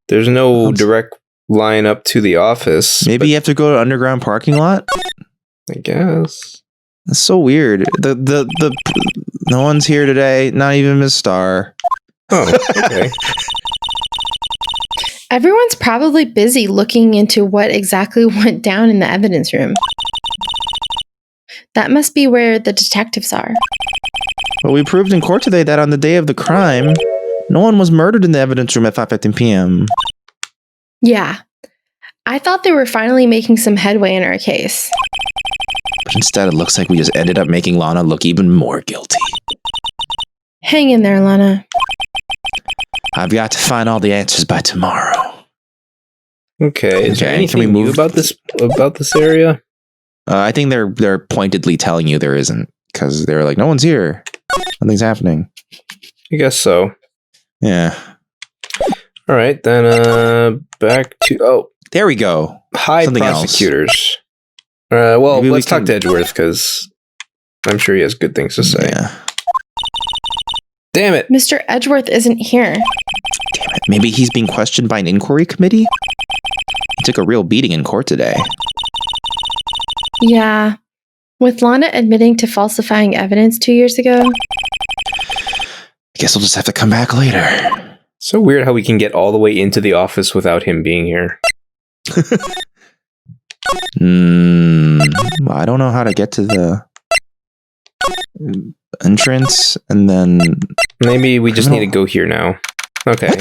There's no direct line up to the office. Maybe you have to go to underground parking lot? I guess. That's so weird. The no one's here today, not even Miss Star. Oh, okay. Everyone's probably busy looking into what exactly went down in the evidence room. That must be where the detectives are. Well, we proved in court today that on the day of the crime, no one was murdered in the evidence room at 5:15 p.m. Yeah. I thought they were finally making some headway in our case. But instead, it looks like we just ended up making Lana look even more guilty. Hang in there, Lana. I've got to find all the answers by tomorrow. Okay. Is there anything can we move new about this area? I think they're pointedly telling you there isn't, because they're like, no one's here. Nothing's happening. I guess so. Yeah. All right, then back to there we go. High Something prosecutors. Well, Maybe let's talk to Edgeworth because I'm sure he has good things to say. Yeah. Damn it. Mr. Edgeworth isn't here. Damn it. Maybe he's being questioned by an inquiry committee? He took a real beating in court today. Yeah. With Lana admitting to falsifying evidence 2 years ago. I guess we'll just have to come back later. So weird how we can get all the way into the office without him being here. I don't know how to get to the entrance, and then maybe we just need to go here now. Okay.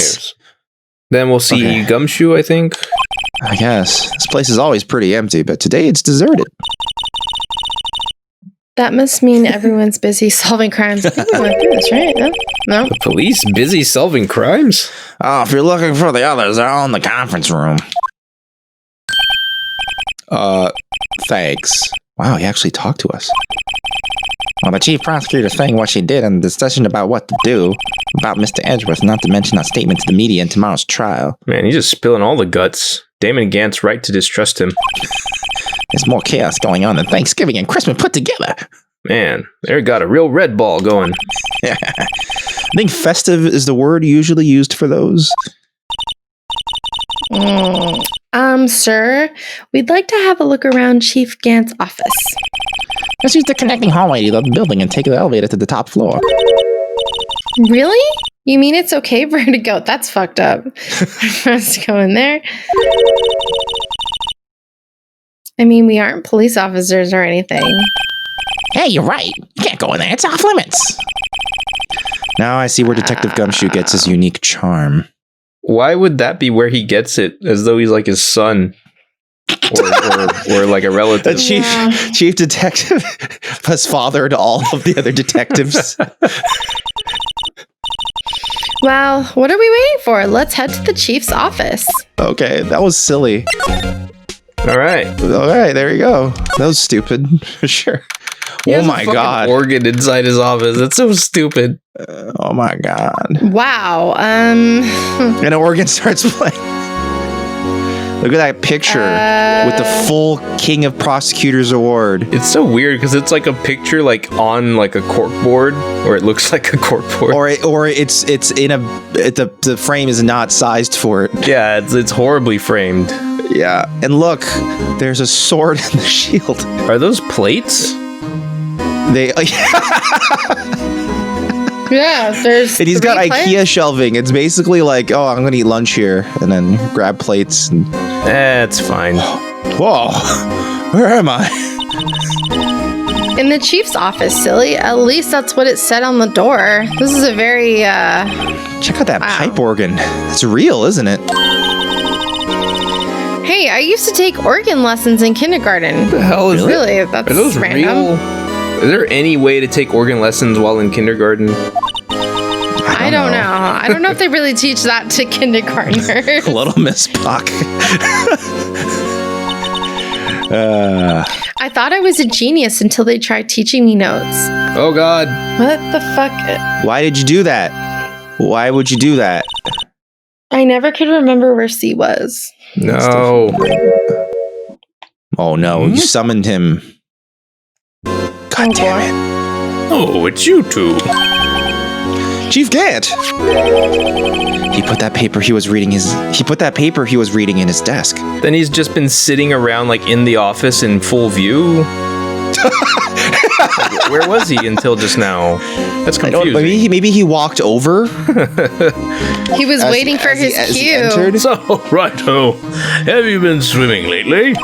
Then we'll see Gumshoe, I think. I guess. This place is always pretty empty, but today it's deserted. That must mean everyone's busy solving crimes. I think we went through this, right? No? The police busy solving crimes? Oh, if you're looking for the others, they're all in the conference room. Thanks. Wow, he actually talked to us. Well, the chief prosecutor's saying what she did and the discussion about what to do about Mr. Edgeworth, not to mention a statement to the media in tomorrow's trial. Man, he's just spilling all the guts. Damon and Gant's right to distrust him. There's more chaos going on than Thanksgiving and Christmas put together. Man, they got a real red ball going. I think festive is the word usually used for those. Sir, we'd like to have a look around Chief Gant's office. Let's use the connecting hallway to the building and take the elevator to the top floor. Really? You mean it's okay for her to go? That's fucked up. For us to go in there? I mean, we aren't police officers or anything. Hey, you're right. You can't go in there. It's off limits. Now I see where Detective Gumshoe gets his unique charm. Why would that be where he gets it? As though he's like his son. Or like a relative. The chief detective has fathered all of the other detectives. Well, what are we waiting for? Let's head to the chief's office. Okay, that was silly. All right, there you go. That was stupid. Sure. Oh my god. Organ inside his office. That's so stupid. Oh my god. Wow. An organ starts playing. Look at that picture with the full King of Prosecutors award. It's so weird because it's like a picture like on like a corkboard, or it looks like a corkboard, or it's in a the frame is not sized for it. Yeah, it's horribly framed. Yeah, and look, there's a sword and the shield. Are those plates? They. Yeah, there's. And he's got IKEA shelving. It's basically like, oh, I'm gonna eat lunch here, and then grab plates. And that's fine. Whoa, where am I? In the chief's office, silly. At least that's what it said on the door. This is a very. Check out that pipe organ. It's real, isn't it? Hey, I used to take organ lessons in kindergarten. What the hell is really? That's Are those random. Real? Is there any way to take organ lessons while in kindergarten? I don't know. I don't know if they really teach that to kindergartners. Little Miss Puck. I thought I was a genius until they tried teaching me notes. Oh God. What the fuck? Why did you do that? Why would you do that? I never could remember where C was. No. Oh no, you summoned him. God damn it. Oh, it's you two. Chief Gant! He put that paper he was reading in his desk. Then he's just been sitting around like in the office in full view. Where was he until just now? That's confusing. Maybe he walked over. He was waiting for his cue. So, righto. Have you been swimming lately?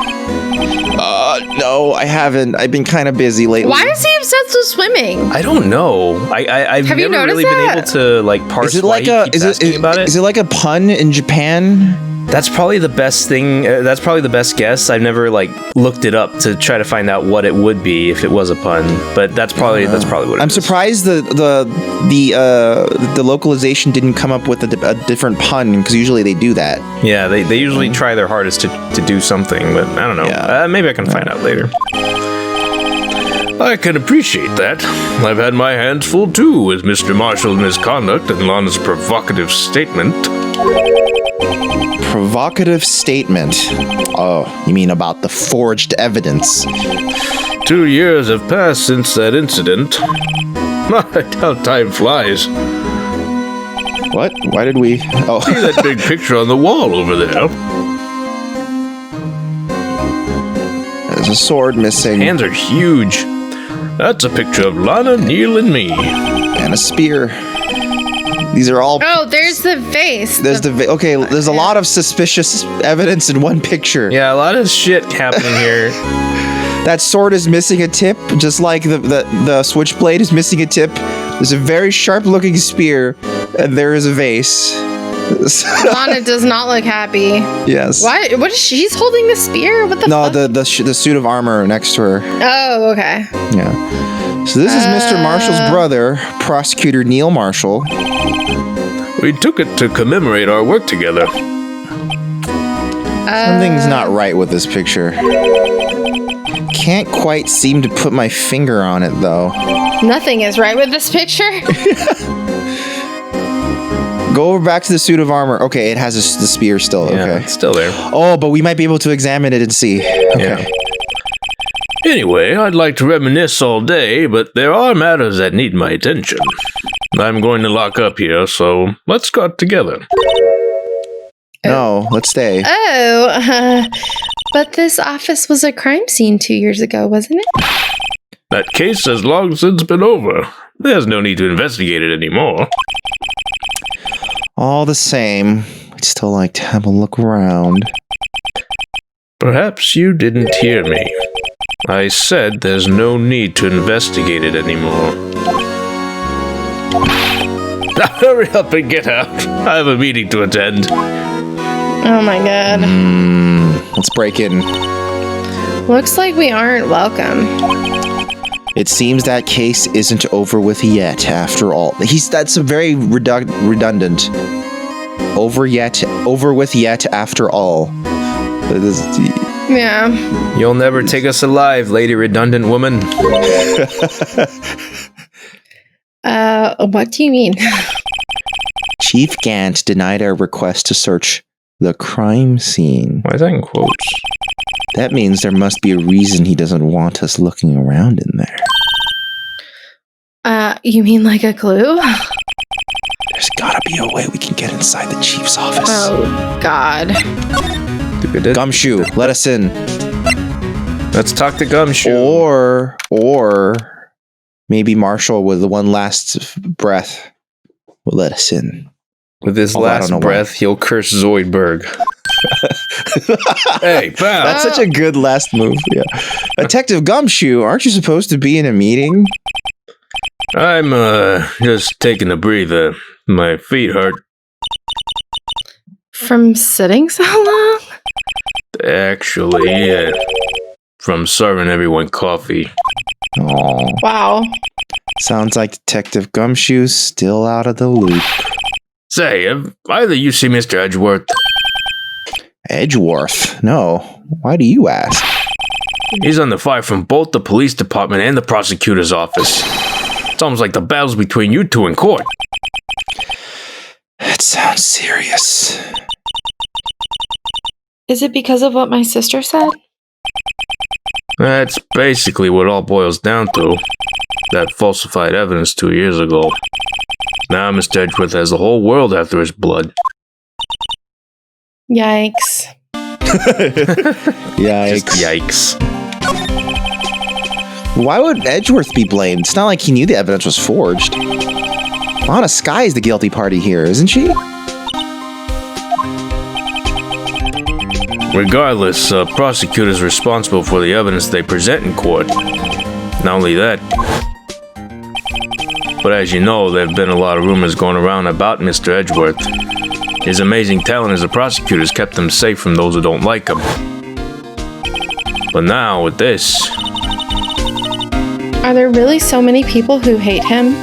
No, I haven't. I've been kind of busy lately. Why is he obsessed with swimming? I don't know. I've Have you never noticed really been that? able to like parse Is it why like he keeps asking about it. Is it like a pun in Japan? That's probably the best thing. That's probably the best guess. I've never like looked it up to try to find out what it would be if it was a pun. But that's probably what it is. I'm surprised the localization didn't come up with a different pun, because usually they do that. Yeah, they usually try their hardest to do something, but I don't know. Yeah. Maybe I can find out later. I can appreciate that. I've had my hands full too with Mr. Marshall and his conduct and Lana's provocative statement. Provocative statement. Oh, you mean about the forged evidence? 2 years have passed since that incident. How time flies. What? Why did we... Oh. See that big picture on the wall over there? There's a sword missing. Hands are huge. That's a picture of Lana, Neil, and me. And a spear. These are all... Oh, there's the vase. There's okay, there's a lot of suspicious evidence in one picture. Yeah, a lot of shit happening here. That sword is missing a tip, just like the switchblade is missing a tip. There's a very sharp-looking spear, and there is a vase. Lana does not look happy. Yes. Why? What is she? She's holding the spear? What the fuck? No, the suit of armor next to her. Oh, okay. Yeah. So this is Mr. Marshall's brother, Prosecutor Neil Marshall. We took it to commemorate our work together. Something's not right with this picture. Can't quite seem to put my finger on it, though. Nothing is right with this picture. Go over back to the suit of armor. Okay, it has the spear still. Yeah, Okay. it's still there. Oh, but we might be able to examine it and see. Okay. Yeah. Anyway, I'd like to reminisce all day, but there are matters that need my attention. I'm going to lock up here, so let's got together. No, let's stay. Oh, but this office was a crime scene 2 years ago, wasn't it? That case has long since been over. There's no need to investigate it anymore. All the same, I'd still like to have a look around. Perhaps you didn't hear me. I said there's no need to investigate it anymore. Now hurry up and get out. I have a meeting to attend. Oh my god. Let's break in. Looks like we aren't welcome. It seems that case isn't over with yet, after all. That's a very redundant. Over with yet, after all. Yeah. You'll never take us alive, lady redundant woman. What do you mean? Chief Gant denied our request to search the crime scene. Why is that in quotes? That means there must be a reason he doesn't want us looking around in there. You mean like a clue? There's gotta be a way we can get inside the chief's office. Oh, God. Gumshoe, let us in. Let's talk to Gumshoe. Or maybe Marshall with the one last breath will let us in. With his Although last breath, he'll curse Zoidberg. Hey, pal. That's such a good last move. Yeah. Detective Gumshoe, aren't you supposed to be in a meeting? I'm just taking a breather. My feet hurt. From sitting so long? Actually, from serving everyone coffee. Oh, Wow. sounds like Detective Gumshoe's still out of the loop. Say, have either you seen Mr. Edgeworth? Edgeworth? No. Why do you ask? He's on the fire from both the police department and the prosecutor's office. It's almost like the battle's between you two in court. That sounds serious. Is it because of what my sister said? That's basically what it all boils down to. That falsified evidence 2 years ago. Now Mr. Edgeworth has the whole world after his blood. Yikes. Yikes. Just yikes. Why would Edgeworth be blamed? It's not like he knew the evidence was forged. Lana Skye is the guilty party here, isn't she? Regardless, prosecutors are responsible for the evidence they present in court. Not only that, but as you know, there have been a lot of rumors going around about Mr. Edgeworth. His amazing talent as a prosecutor has kept him safe from those who don't like him. But now, with this... Are there really so many people who hate him?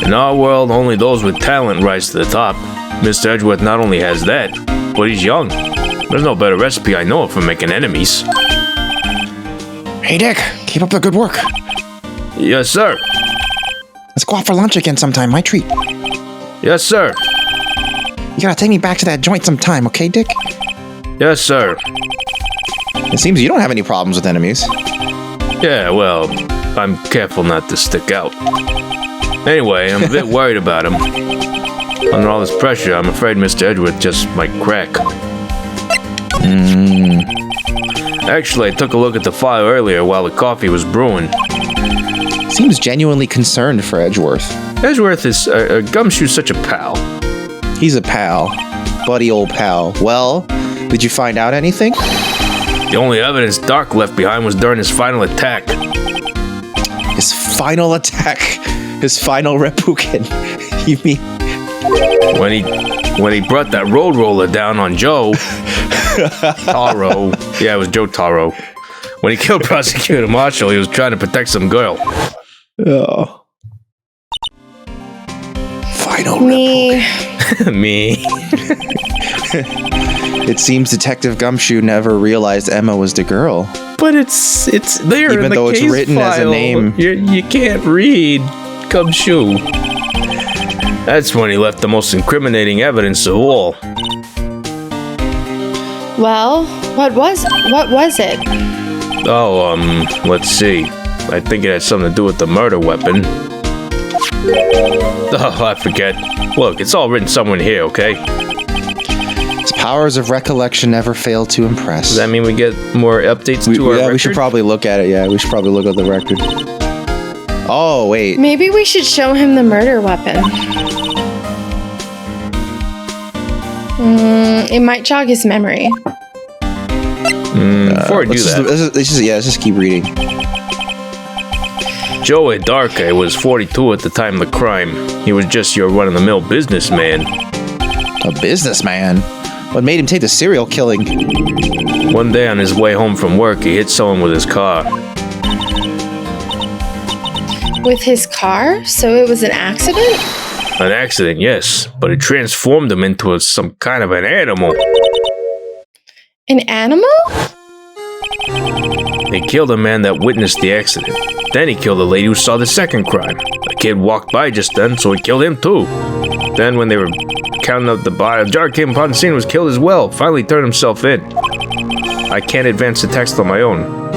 In our world, only those with talent rise to the top. Mr. Edgeworth not only has that, but he's young. There's no better recipe I know of for making enemies. Hey, Dick, keep up the good work. Yes, sir. Let's go out for lunch again sometime, my treat. Yes, sir. You gotta take me back to that joint sometime, okay, Dick? Yes, sir. It seems you don't have any problems with enemies. Yeah, well, I'm careful not to stick out. Anyway, I'm a bit worried about him. Under all this pressure, I'm afraid Mr. Edgeworth just might crack. Actually, I took a look at the file earlier while the coffee was brewing. Seems genuinely concerned for Edgeworth. Edgeworth is... Gumshoe's such a pal. He's a pal. Buddy old pal. Well, did you find out anything? The only evidence Dark left behind was during his final attack. His final attack. His final Reppuken. You mean... When he brought that road roller down on Joe... Taro. Yeah, it was Joe Taro. When he killed Prosecutor Marshall, he was trying to protect some girl. Oh. Final Me. Me. It seems Detective Gumshoe never realized Emma was the girl. But it's there Even in the though it's case written as a file. name. You can't read Gumshoe. That's when he left the most incriminating evidence of all. Well, what was it? Oh, let's see. I think it had something to do with the murder weapon. Oh, I forget. Look, it's all written somewhere in here, okay? His powers of recollection never fail to impress. Does that mean we get more updates to our record? we should probably look at it. Yeah, we should probably look at the record. Oh, wait. Maybe we should show him the murder weapon. It might jog his memory. Before we do that, Let's just keep reading. Joey Darkey was 42 at the time of the crime. He was just your run-of-the-mill businessman. A businessman? What made him take the serial killing? One day on his way home from work, he hit someone with his car. With his car? So it was an accident? An accident, yes, but it transformed him into some kind of an animal. An animal? He killed a man that witnessed the accident. Then he killed a lady who saw the second crime. A kid walked by just then, so he killed him too. Then when they were counting up the body, a jar came upon the scene and was killed as well. Finally turned himself in. I can't advance the text on my own.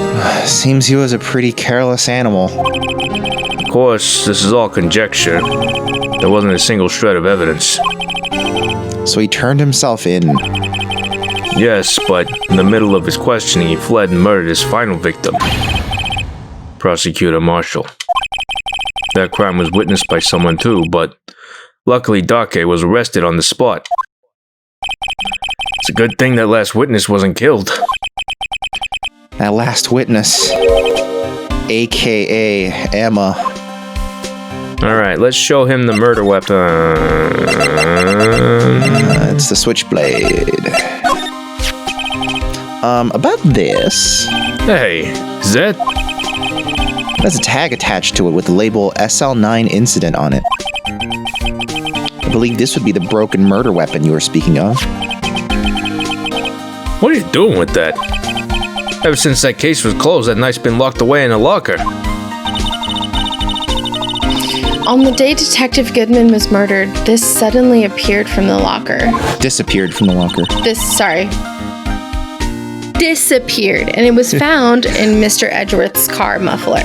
Seems he was a pretty careless animal. Of course, this is all conjecture. There wasn't a single shred of evidence. So he turned himself in. Yes, but in the middle of his questioning, he fled and murdered his final victim. Prosecutor Marshall. That crime was witnessed by someone too, but luckily Darkey was arrested on the spot. It's a good thing that last witness wasn't killed. That last witness, a.k.a. Emma. alright, let's show him the murder weapon. It's the switchblade. About this. Hey, is that... There's a tag attached to it with the label SL9 Incident on it. I believe this would be the broken murder weapon you were speaking of. What are you doing with that? Ever since that case was closed, that knife's been locked away in a locker. On the day Detective Goodman was murdered, this suddenly appeared from the locker. Disappeared from the locker. Disappeared, and it was found in Mr. Edgeworth's car muffler.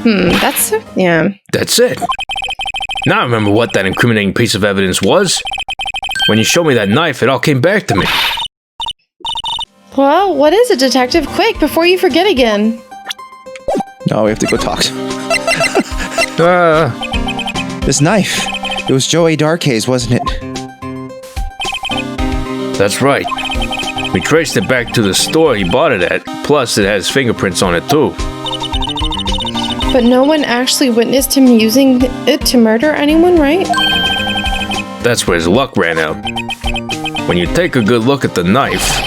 That's That's it. Now I remember what that incriminating piece of evidence was. When you showed me that knife, it all came back to me. Well, what is it, Detective? Quick, before you forget again. No, we have to go talk. This knife. It was Joey Darkhaze, wasn't it? That's right. We traced it back to the store he bought it at. Plus, it has fingerprints on it too. But no one actually witnessed him using it to murder anyone, right? That's where his luck ran out. When you take a good look at the knife,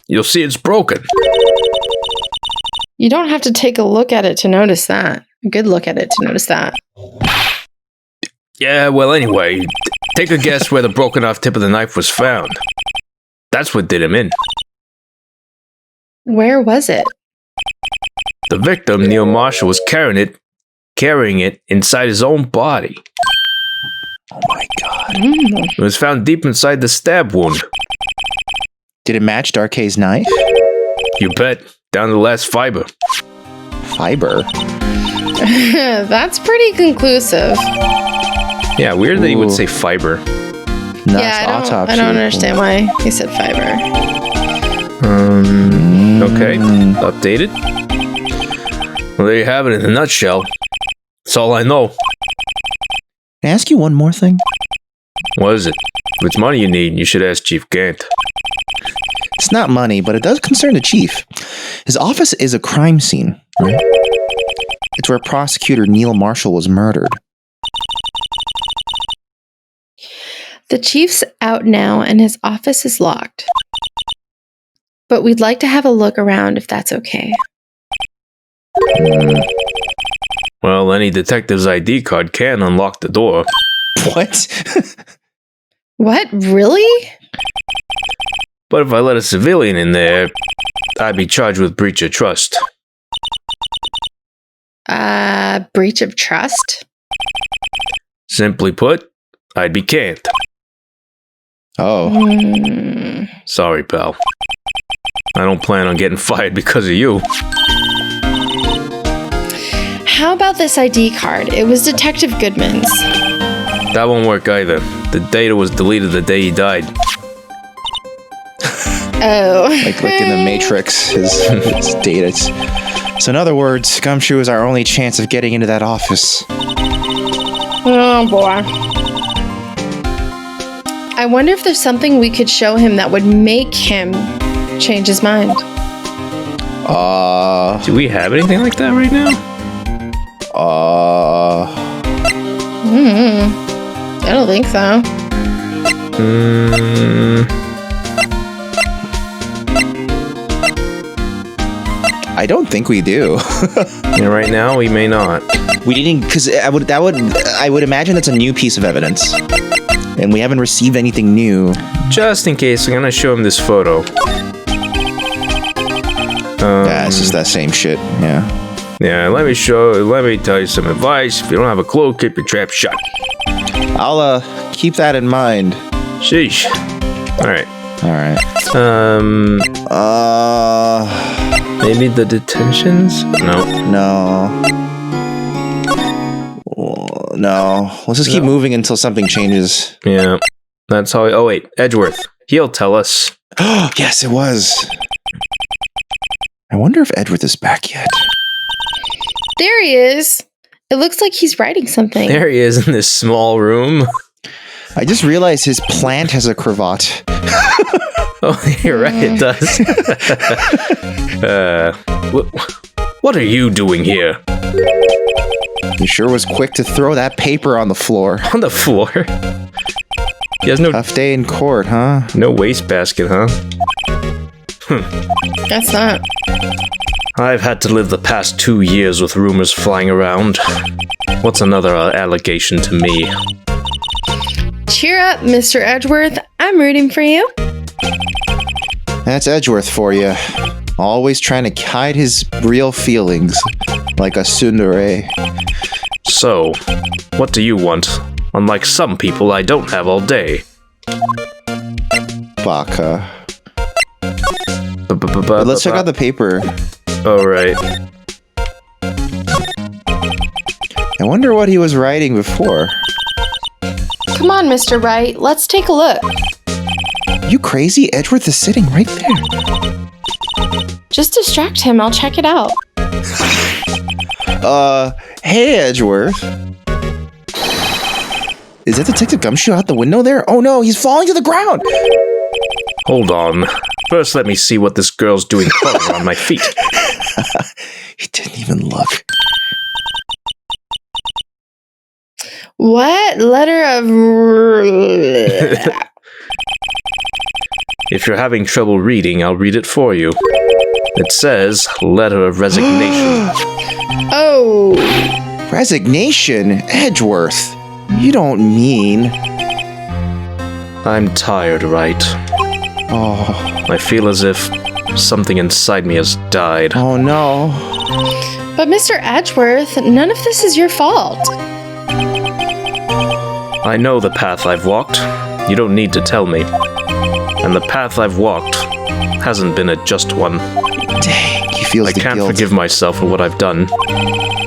you'll see it's broken. You don't have to take a look at it to notice that. A good look at it to notice that. Yeah, well, anyway, take a guess where the broken off tip of the knife was found. That's what did him in. Where was it? The victim, Neil Marshall, was carrying it inside his own body. Oh my god. It was found deep inside the stab wound. Did it match Darkhaze's knife? You bet, down to the last fiber. Fiber? That's pretty conclusive. Yeah, weird that he would Ooh. say fiber. Nice autopsy. I don't understand why he said fiber. Okay, updated. Well, there you have it in a nutshell. That's all I know. Can I ask you one more thing? What is it? If it's money you need, you should ask Chief Gant. It's not money, but it does concern the chief. His office is a crime scene, right? It's where prosecutor Neil Marshall was murdered. The chief's out now and his office is locked. But we'd like to have a look around if that's okay. Well, any detective's ID card can unlock the door. What? What? Really? But if I let a civilian in there, I'd be charged with breach of trust. Breach of trust? Simply put, I'd be canned. Oh. Sorry, pal. I don't plan on getting fired because of you. How about this ID card? It was Detective Goodman's. That won't work either. The data was deleted the day he died. Oh. Like in the Matrix, his data. So in other words, Gumshoe is our only chance of getting into that office. Oh, boy. I wonder if there's something we could show him that would make him change his mind. Do we have anything like that right now? I don't think so. I don't think we do. Yeah, right now we may not. We didn't, because I would imagine it's a new piece of evidence, and we haven't received anything new. Just in case, I'm gonna show him this photo. Yeah, it's just that same shit. Yeah. Yeah, let me tell you some advice. If you don't have a clue, keep your trap shut. I'll keep that in mind. Sheesh. Alright. All right. Maybe the detentions? No. No. Let's just keep moving until something changes. Yeah. That's how oh wait, Edgeworth. He'll tell us. Yes, it was. I wonder if Edgeworth is back yet. There he is. It looks like he's writing something. There he is in this small room. I just realized his plant has a cravat. Oh, you're right, it does. What are you doing here? He sure was quick to throw that paper on the floor. On the floor. He has no Tough day in court, huh? no wastebasket, huh? That's not. I've had to live the past 2 years with rumors flying around. What's another allegation to me? Cheer up, Mr. Edgeworth. I'm rooting for you. That's Edgeworth for you. Always trying to hide his real feelings, like a tsundere. So, what do you want? Unlike some people, I don't have all day. Baka. Let's check out the paper. Oh, right. I wonder what he was writing before. Come on, Mr. Wright, let's take a look. You crazy? Edgeworth is sitting right there. Just distract him, I'll check it out. Hey, Edgeworth. Is that Detective Gumshoe out the window there? Oh no, he's falling to the ground! Hold on. First, let me see what this girl's doing crawling on my feet. He didn't even look. What letter of... If you're having trouble reading, I'll read it for you. It says, letter of resignation. Oh. Resignation? Edgeworth. You don't mean... I'm tired, Wright. Oh. I feel as if something inside me has died. Oh no. But Mr. Edgeworth, none of this is your fault. I know the path I've walked. You don't need to tell me. And the path I've walked hasn't been a just one. Dang, he feels I the can't guilt. forgive myself for what I've done.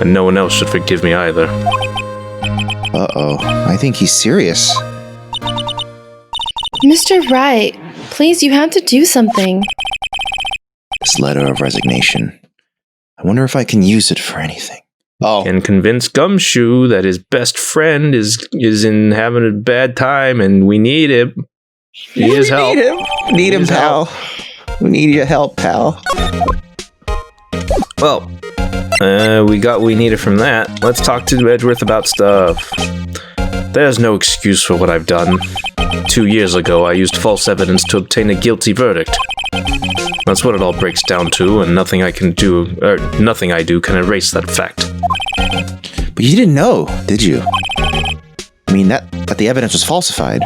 And no one else should forgive me either. Uh-oh. I think he's serious. Mr. Wright, please, you have to do something. This letter of resignation. I wonder if I can use it for anything. Oh. And convince Gumshoe that his best friend is in having a bad time and we need him. He needs help. Need him, pal. We need your help, pal. Well, we got what we needed from that. Let's talk to Edgeworth about stuff. There's no excuse for what I've done. 2 years ago, I used false evidence to obtain a guilty verdict. That's what it all breaks down to, and nothing I do can erase that fact. But you didn't know, did you? I mean, that the evidence was falsified.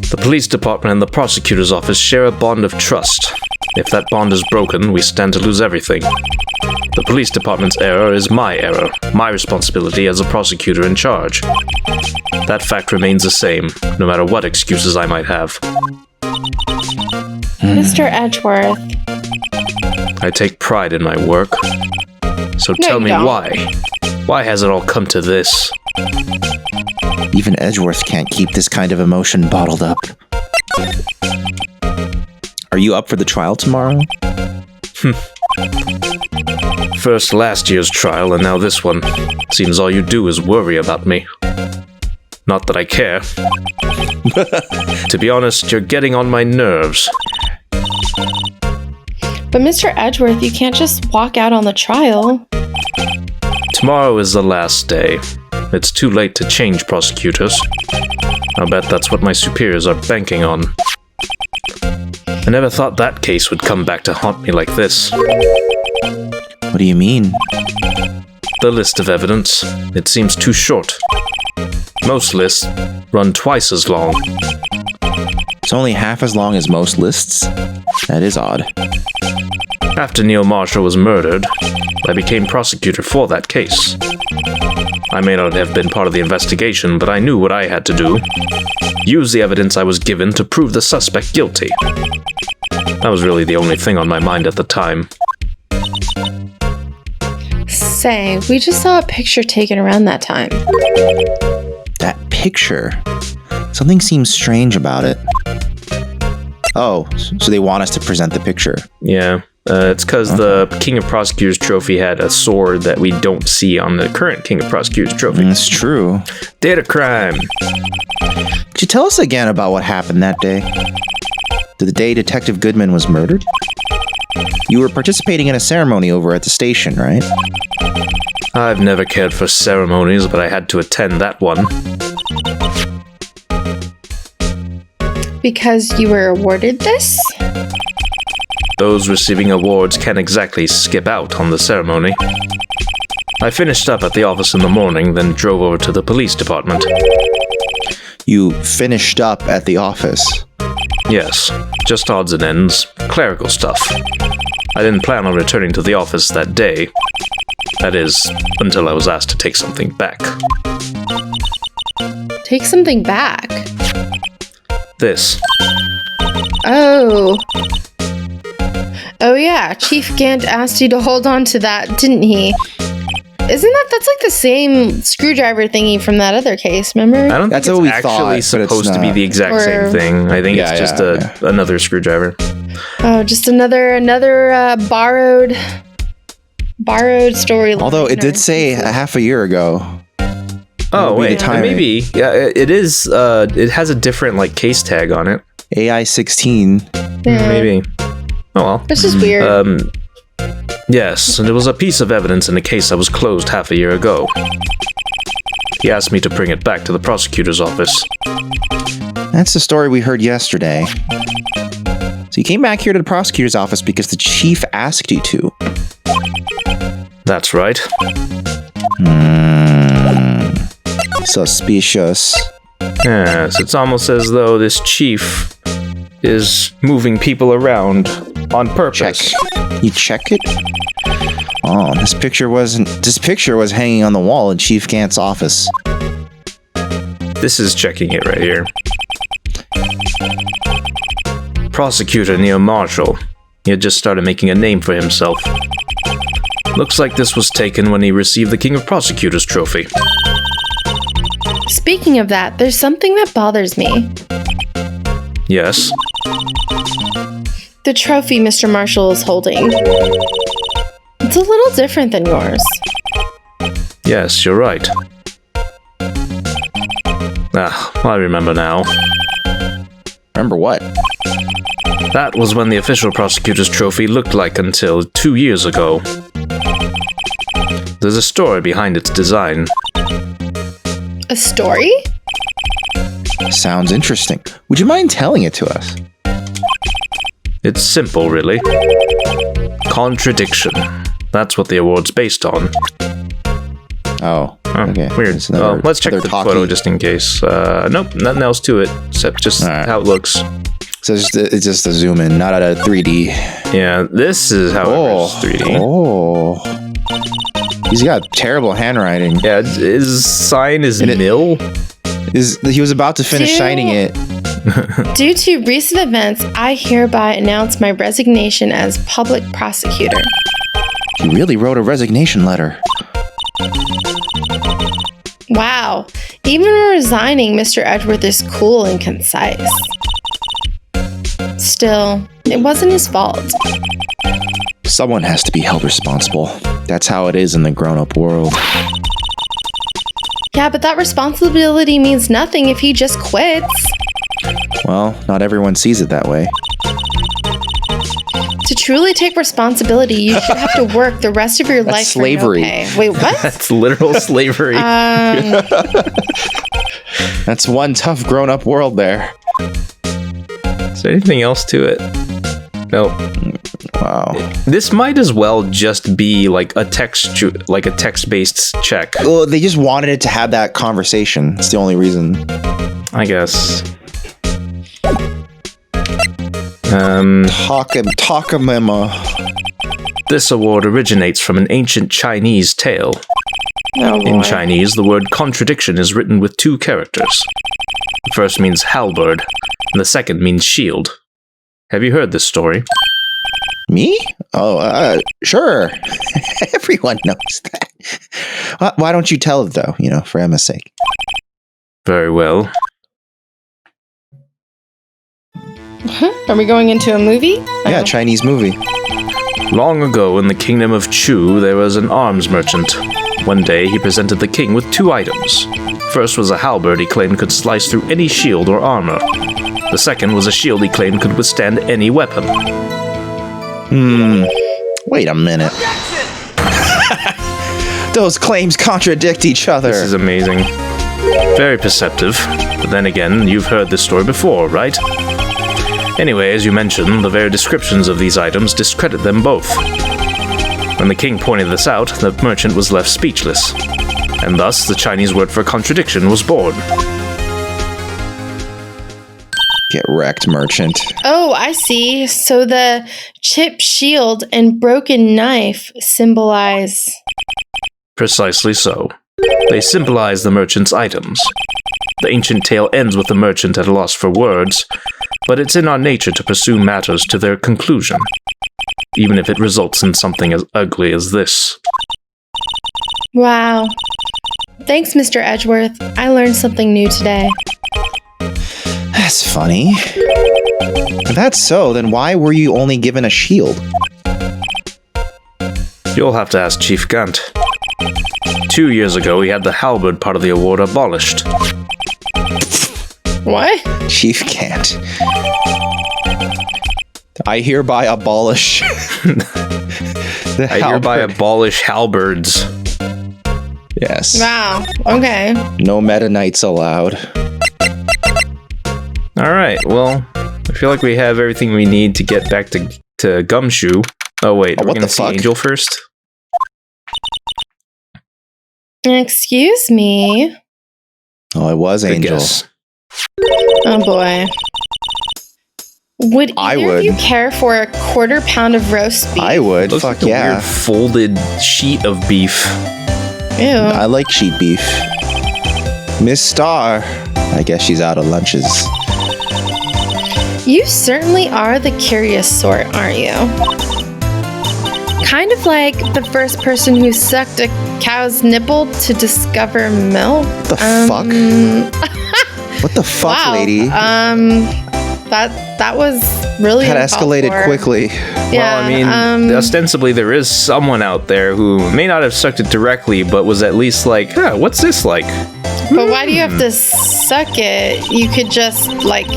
The police department and the prosecutor's office share a bond of trust. If that bond is broken, we stand to lose everything. The police department's error is my error, my responsibility as a prosecutor in charge. That fact remains the same, no matter what excuses I might have. Mr. Edgeworth. I take pride in my work. So No, tell you me don't. why. Why has it all come to this? Even Edgeworth can't keep this kind of emotion bottled up. Are you up for the trial tomorrow? First last year's trial and now this one. Seems all you do is worry about me. Not that I care. To be honest, you're getting on my nerves. But Mr. Edgeworth, you can't just walk out on the trial. Tomorrow is the last day. It's too late to change prosecutors. I'll bet that's what my superiors are banking on. I never thought that case would come back to haunt me like this. What do you mean? The list of evidence. It seems too short. Most lists run twice as long. It's only half as long as most lists? That is odd. After Neil Marshall was murdered, I became prosecutor for that case. I may not have been part of the investigation, but I knew what I had to do. Use the evidence I was given to prove the suspect guilty. That was really the only thing on my mind at the time. Say, we just saw a picture taken around that time. That picture. Something seems strange about it. Oh, so they want us to present the picture. Yeah, it's because the King of Prosecutors trophy had a sword that we don't see on the current King of Prosecutors trophy. That's true. Data crime. Could you tell us again about what happened that day? The day Detective Goodman was murdered? You were participating in a ceremony over at the station, right? I've never cared for ceremonies, but I had to attend that one. Because you were awarded this? Those receiving awards can't exactly skip out on the ceremony. I finished up at the office in the morning, then drove over to the police department. You finished up at the office. Yes, just odds and ends, clerical stuff. I didn't plan on returning to the office that day. That is, until I was asked to take something back. Take something back. This. Oh. Oh yeah, Chief Gant asked you to hold on to that, didn't he? that's like the same screwdriver thingy from that other case, remember? I don't That's think what we it's actually thought, but it's supposed to be not. the exact Or- same thing. I think Yeah, it's just yeah. another screwdriver. Oh, just another borrowed storyline. Although it did say a half a year ago. Oh would be the wait, timing. maybe. Yeah, it is. It has a different like case tag on it. AI 16. Yeah. Maybe. Oh well. This is weird. Yes, and it was a piece of evidence in a case that was closed half a year ago. He asked me to bring it back to the prosecutor's office. That's the story we heard yesterday. So you came back here to the prosecutor's office because the chief asked you to. That's right. Suspicious. Yes, it's almost as though this chief is moving people around on purpose. Check. You check it? Oh, this picture was hanging on the wall in Chief Gant's office. This is checking it right here. Prosecutor Neil Marshall. He had just started making a name for himself. Looks like this was taken when he received the King of Prosecutors trophy. Speaking of that, there's something that bothers me. Yes. The trophy Mr. Marshall is holding. It's a little different than yours. Yes, you're right. I remember now. Remember what? That was when the official prosecutor's trophy looked like until 2 years ago. There's a story behind its design. A story? Sounds interesting. Would you mind telling it to us? It's simple, really. Contradiction. That's what the award's based on. Oh, Oh, okay. weird. It's another- Well, let's check the another talkie. photo just in case. Nope, nothing else to it except just All right. how it looks. So it's just a zoom in, not at a 3D. Yeah, this is how it's 3D. Oh. He's got terrible handwriting. Yeah, his sign is And it- nil. He was about to finish Dude. signing it. Due to recent events, I hereby announce my resignation as public prosecutor. He really wrote a resignation letter. Wow. Even when resigning, Mr. Edgeworth is cool and concise. Still, it wasn't his fault. Someone has to be held responsible. That's how it is in the grown-up world. Yeah, but that responsibility means nothing if he just quits. Well, not everyone sees it that way. To truly take responsibility, you should have to work the rest of your That's life slavery. for no pay. Wait, what? That's literal slavery. That's one tough grown-up world there. Is there anything else to it? Nope. Wow. This might as well just be like a text-based check, Well, they just wanted it to have that conversation. It's the only reason. I guess. Takamema. This award originates from an ancient Chinese tale. Oh, In boy. Chinese, the word contradiction is written with 2 characters. The first means halberd, and the second means shield. Have you heard this story? Me? Oh, sure. Everyone knows that. Why don't you tell it, though, for Emma's sake? Very well. Are we going into a movie? Yeah, Chinese movie. Long ago in the kingdom of Chu, there was an arms merchant. One day, he presented the king with 2 items. First was a halberd he claimed could slice through any shield or armor. The second was a shield he claimed could withstand any weapon. Wait a minute. Those claims contradict each other. This is amazing. Very perceptive. But then again, you've heard this story before, right? Anyway, as you mentioned, the very descriptions of these items discredit them both. When the king pointed this out, the merchant was left speechless. And thus, the Chinese word for contradiction was born. Get wrecked, merchant. Oh, I see. So the chipped shield and broken knife symbolize. Precisely so. They symbolize the merchant's items. The ancient tale ends with the merchant at a loss for words, but it's in our nature to pursue matters to their conclusion, even if it results in something as ugly as this. Wow. Thanks, Mr. Edgeworth. I learned something new today. That's funny. If that's so, then why were you only given a shield? You'll have to ask Chief Gant. 2 years ago, he had the halberd part of the award abolished. What? Chief can't. I hereby abolish. I hereby abolish halberds. Yes. Wow. Okay. No Meta Knights allowed. Alright, well, I feel like we have everything we need to get back to Gumshoe. Oh wait, we're what gonna the see fuck? Angel first? Excuse me. Oh, it was Good Angel. guess. Oh boy. Would I either of would. you care for a quarter pound of roast beef? I would. Looks Fuck like a yeah. weird folded sheet of beef. Ew. I like sheep beef. Miss Star. I guess she's out of lunches. You certainly are the curious sort, aren't you? Kind of like the first person who sucked a cow's nipple to discover milk. What the fuck? What the fuck, Wow. lady? That was really That uncalled escalated for. quickly. Yeah, Well, I mean, ostensibly there is someone out there who may not have sucked it directly, but was at least like, huh, what's this like? but why do you have to suck it? You could just like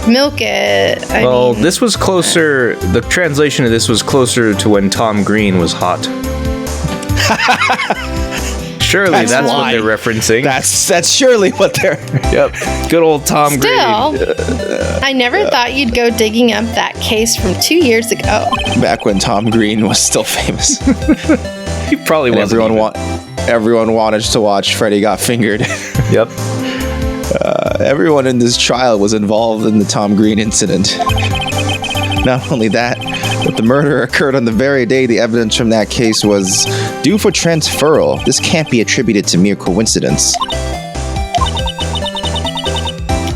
milk it. I Well, mean, this was closer, the translation of this was closer to when Tom Green was hot. Surely That's that's why. what they're referencing. That's surely what they're. Yep. Good old Tom still, Green. I never thought you'd go digging up that case from 2 years ago. Back when Tom Green was still famous. He probably And wasn't. everyone wanted to watch Freddy Got Fingered. Yep. Everyone in this trial was involved in the Tom Green incident. Not only that, but the murder occurred on the very day the evidence from that case was due for transferal. This can't be attributed to mere coincidence.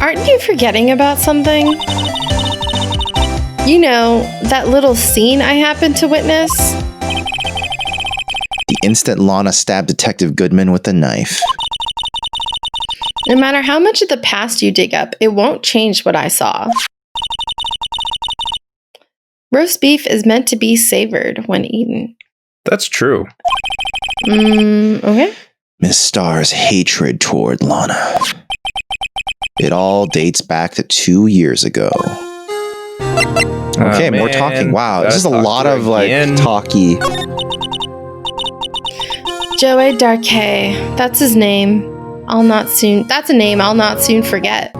Aren't you forgetting about something? You know, that little scene I happened to witness? The instant Lana stabbed Detective Goodman with a knife. No matter how much of the past you dig up, it won't change what I saw. Roast beef is meant to be savored when eaten. That's true. Okay. Miss Starr's hatred toward Lana. It all dates back to 2 years ago. Okay, more man. talking. Wow, this is a Gotta talk lot to her of like again. talky. Joey Darkay. That's his name. That's a name I'll not soon forget.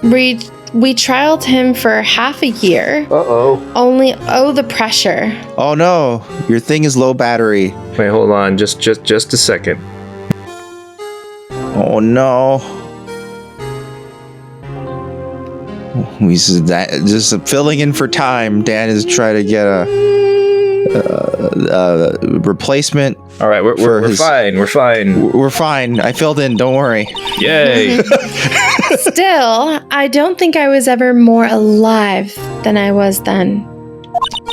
We trialed him for half a year. Uh-oh. Only the pressure. Oh no, your thing is low battery. Wait, hold on. Just a second. Oh no. We just filling in for time. Dan is trying to get a replacement. All right, we're fine. We're fine. We're fine. I filled in. Don't worry. Yay. Still, I don't think I was ever more alive than I was then.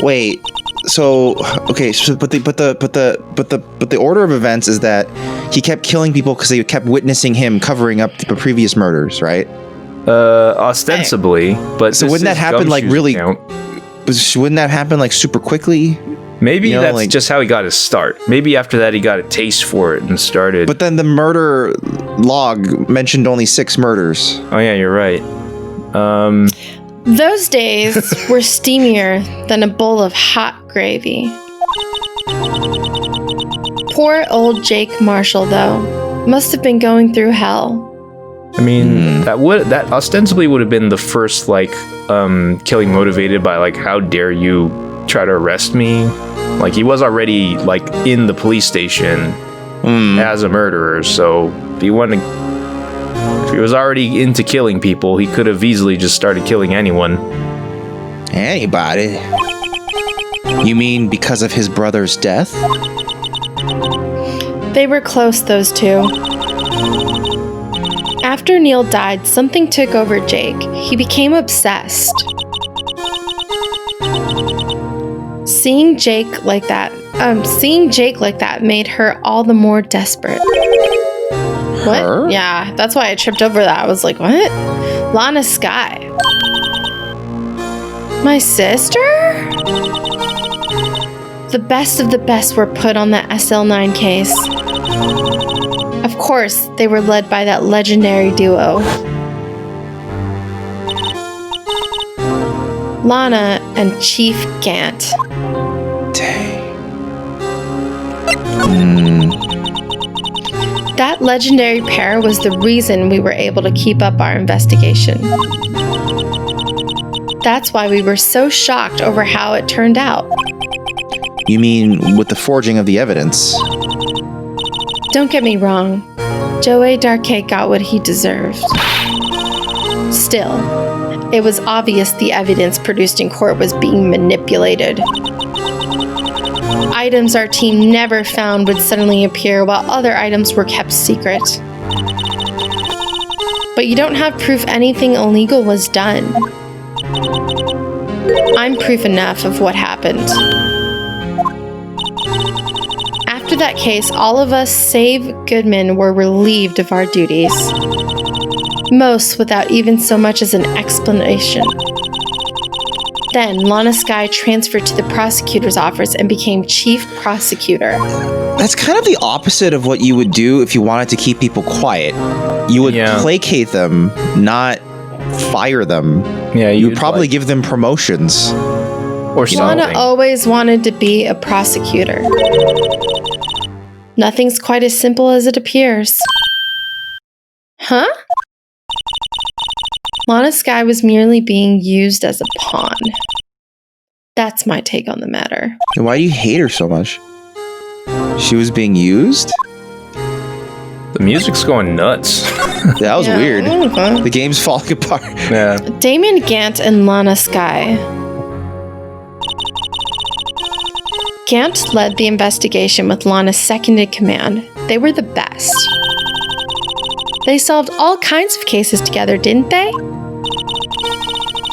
Wait. So okay. So, but the order of events is that he kept killing people because they kept witnessing him covering up the previous murders, right? Ostensibly, but So this wouldn't that is happen like Gumshoe's really? account. Wouldn't that happen like super quickly? Maybe You know, that's like- just how he got his start. Maybe after that he got a taste for it and started. But then the murder log mentioned only 6 murders. Oh yeah, you're right. Those days were steamier than a bowl of hot gravy. Poor old Jake Marshall, though, must have been going through hell. I mean, that ostensibly would have been the first killing motivated by like, how dare you try to arrest me? Like he was already like in the police station as a murderer, so if he was already into killing people, he could have easily just started killing anyone. Anybody? You mean because of his brother's death? They were close, those two. After Neil died, something took over Jake. He became obsessed. Seeing Jake like that made her all the more desperate. What? Her? Yeah, that's why I tripped over that. I was like, what? Lana Skye. My sister? The best of the best were put on the SL9 case. Of course, they were led by that legendary duo. Lana and Chief Gant. Dang. That legendary pair was the reason we were able to keep up our investigation. That's why we were so shocked over how it turned out. You mean with the forging of the evidence? Don't get me wrong, Joey Darkay got what he deserved. Still, it was obvious the evidence produced in court was being manipulated. Items our team never found would suddenly appear while other items were kept secret. But you don't have proof anything illegal was done. I'm proof enough of what happened. After that case, all of us, save Goodman, were relieved of our duties. Most without even so much as an explanation. Then, Lana Skye transferred to the prosecutor's office and became chief prosecutor. That's kind of the opposite of what you would do if you wanted to keep people quiet. You would placate them, not fire them. Yeah, you would probably give them promotions. Or something. Lana always wanted to be a prosecutor. Nothing's quite as simple as it appears. Huh? Lana Skye was merely being used as a pawn. That's my take on the matter. Then why do you hate her so much? She was being used? The music's going nuts. That was weird. Okay. The game's falling apart. Yeah. Damon Gant and Lana Skye. Gant led the investigation with Lana's second in command. They were the best. They solved all kinds of cases together, didn't they?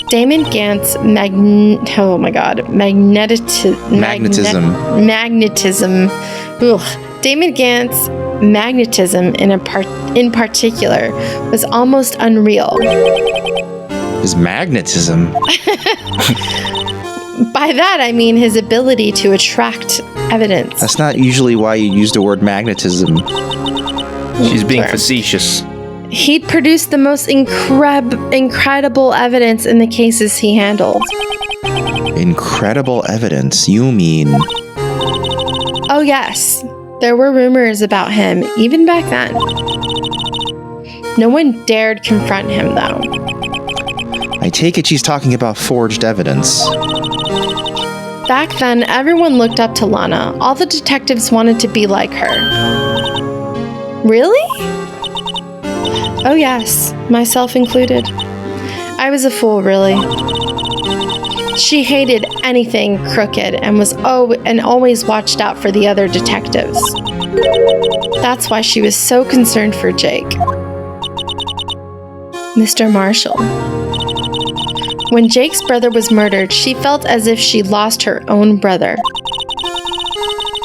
Damon Gant's magnetism. Damon Gant's magnetism in particular was almost unreal. His magnetism? By that, I mean his ability to attract evidence. That's not usually why you use the word magnetism. She's being facetious. He'd produced the most incredible evidence in the cases he handled. Incredible evidence? You mean... Oh yes, there were rumors about him, even back then. No one dared confront him, though. I take it she's talking about forged evidence. Back then, everyone looked up to Lana. All the detectives wanted to be like her. Really? Oh yes, myself included. I was a fool, really. She hated anything crooked and was always watched out for the other detectives. That's why she was so concerned for Jake. Mr. Marshall. When Jake's brother was murdered, she felt as if she lost her own brother.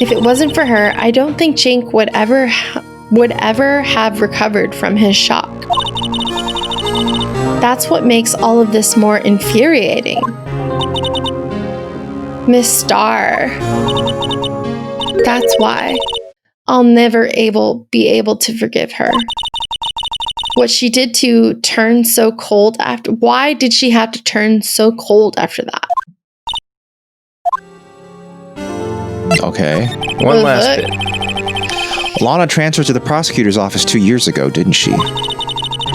If it wasn't for her, I don't think Jake would ever have recovered from his shock. That's what makes all of this more infuriating. Miss Starr. That's why I'll never be able to forgive her. What she did to turn so cold after... Why did she have to turn so cold after that? Okay. One last bit. Lana transferred to the prosecutor's office 2 years ago, didn't she?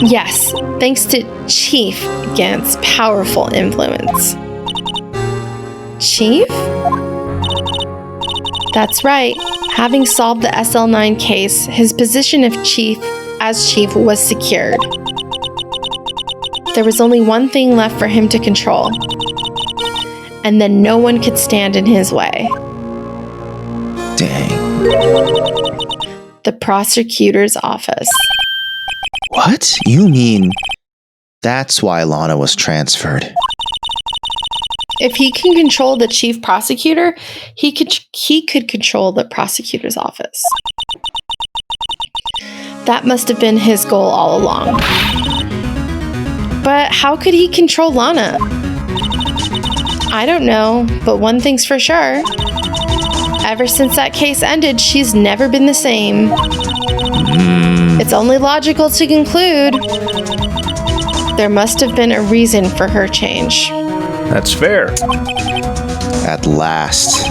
Yes, thanks to Chief Gant's powerful influence. Chief? That's right. Having solved the SL9 case, his position as chief was secured. There was only one thing left for him to control. And then no one could stand in his way. Dang. The prosecutor's office. What? You mean that's why Lana was transferred? If he can control the chief prosecutor, he could control the prosecutor's office. That must have been his goal all along. But how could he control Lana? I don't know, but one thing's for sure. Ever since that case ended, she's never been the same. It's only logical to conclude there must have been a reason for her change. That's fair. At last,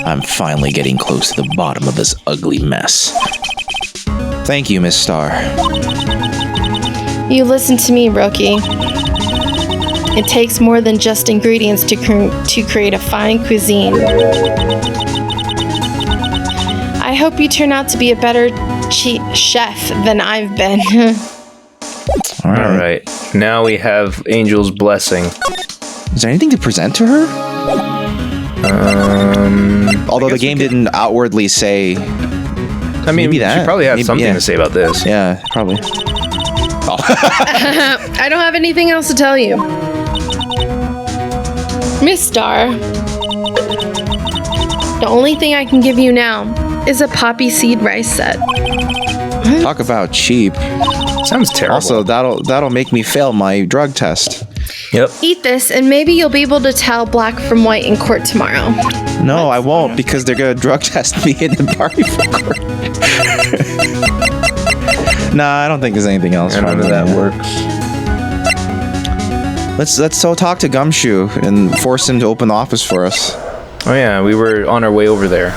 I'm finally getting close to the bottom of this ugly mess. Thank you, Miss Star. You listen to me, Rookie. It takes more than just ingredients to create a fine cuisine. I hope you turn out to be a better chef than I've been. All right. Now we have Angel's blessing. Is there anything to present to her? Although the game didn't outwardly say. I mean, maybe that. She probably had something to say about this. Yeah, probably. Oh. I don't have anything else to tell you. Miss Star, the only thing I can give you now is a poppy seed rice set. Talk about cheap. Sounds terrible. Also, that'll make me fail my drug test. Yep. Eat this, and maybe you'll be able to tell black from white in court tomorrow. No, I won't, because they're gonna drug test me and then party for court. Nah, I don't think there's anything else. None of that works. Let's go talk to Gumshoe and force him to open the office for us. Oh yeah, we were on our way over there.